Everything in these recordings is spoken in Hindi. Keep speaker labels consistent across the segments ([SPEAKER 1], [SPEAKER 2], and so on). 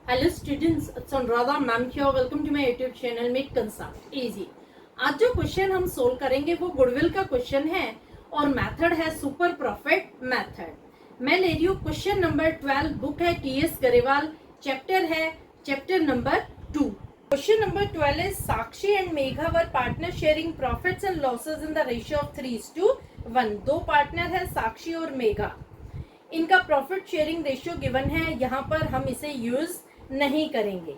[SPEAKER 1] Hello students, it's Anuradha ma'am here. Welcome to my YouTube channel make concept easy. आज जो क्वेश्चन हम सोल्व करेंगे वो गुडविल का क्वेश्चन है और मेथड है सुपर प्रॉफिट मेथड। मैं ले रही हूँ क्वेश्चन नंबर 12, बुक है टीएस गरेवाल, चैप्टर है chapter number 2। Question number 12 is Sakshi and Megha were partner sharing profits and losses in the ratio of 3:1। दो पार्टनर है साक्षी और मेघा, इनका प्रॉफिट शेयरिंग रेशियो गिवन है। यहाँ पर हम इसे यूज नहीं करेंगे।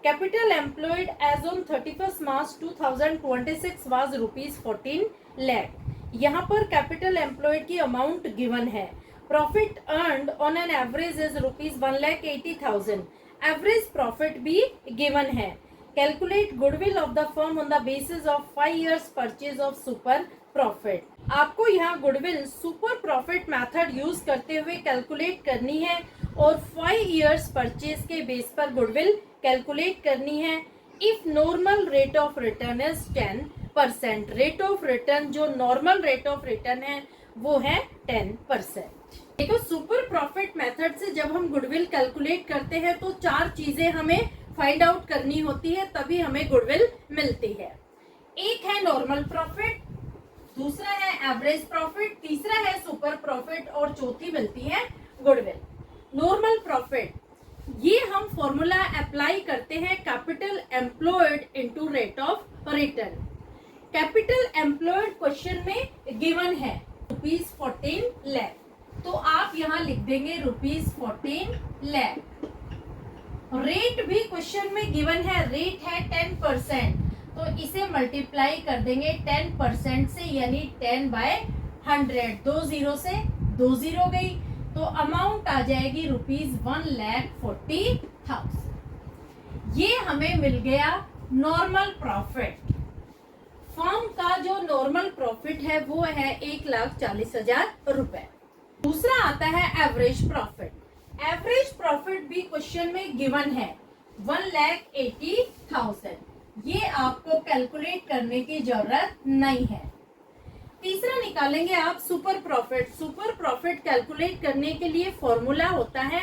[SPEAKER 1] Capital employed as on 31 March 2026 was ₹14 lakh. यहाँ पर कैपिटल एम्प्लॉयड की अमाउंट गिवन है। Profit earned on an average is ₹1,80,000। Average profit भी गिवन है। Calculate goodwill of the firm on the basis of 5 years purchase of super profit. आपको यहाँ goodwill super profit method use करते हुए कैलकुलेट करनी है और 5 years परचेज के बेस पर गुडविल कैलकुलेट करनी है। If normal rate of return is 10%। Rate of return जो नॉर्मल रेट ऑफ रिटर्न है वो है 10%। देखो, सुपर प्रॉफिट मेथड से जब हम गुडविल कैलकुलेट करते हैं तो 4 चीजें हमें फाइंड आउट करनी होती है, तभी हमें गुडविल मिलती है। एक है नॉर्मल प्रॉफिट, दूसरा है एवरेज प्रॉफिट, तीसरा है सुपर प्रॉफिट और चौथी मिलती है गुडविल। नॉर्मल प्रॉफिट, ये हम फॉर्मूला अप्लाई करते हैं capital employed into rate of return. Capital employed question में गिवन है ₹14 लाख, तो आप यहाँ लिख देंगे ₹14 लाख। रेट भी क्वेश्चन में गिवन है, रेट है 10%, तो इसे मल्टीप्लाई कर देंगे 10% से, यानी 10/100। 2 0 से 2 0 गई, तो अमाउंट आ जाएगी ₹1,40,000। ये हमें मिल गया नॉर्मल प्रॉफिट। फर्म का जो नॉर्मल प्रॉफिट है वो है ₹1,40,000। दूसरा आता है एवरेज प्रॉफिट। एवरेज प्रॉफिट भी क्वेश्चन में गिवन है 1,80,000। ये आपको कैलकुलेट करने की जरूरत नहीं है। तीसरा निकालेंगे आप super profit. Super profit calculate करने के लिए फॉर्मूला होता है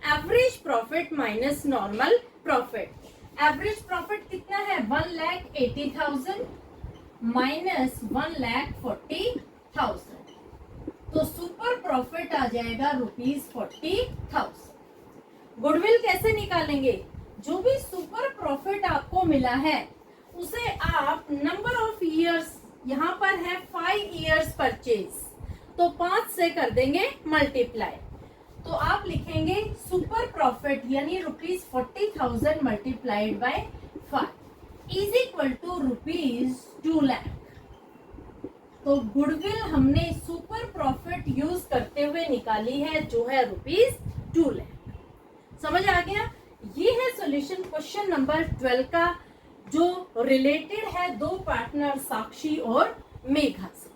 [SPEAKER 1] average profit minus normal profit. Average profit कितना है? 1,80,000 माइनस 1,40,000, तो सुपर प्रॉफिट आ जाएगा ₹40,000। गुडविल कैसे निकालेंगे? जो भी सुपर प्रॉफिट आपको मिला है उसे आप नंबर ऑफ ईयर्स, यहाँ पर है 5 years परचेज, तो 5 से कर देंगे मल्टीप्लाई। तो आप लिखेंगे सुपर प्रॉफिट यानी ₹40,000 multiplied by 5 is equal to ₹2 lakh. तो गुडविल हमने सुपर प्रॉफिट यूज करते हुए निकाली है, जो है ₹2 लाख। समझ आ गया? ये है सॉल्यूशन क्वेश्चन नंबर 12 का, जो रिलेटेड है दो पार्टनर साक्षी और मेघा से।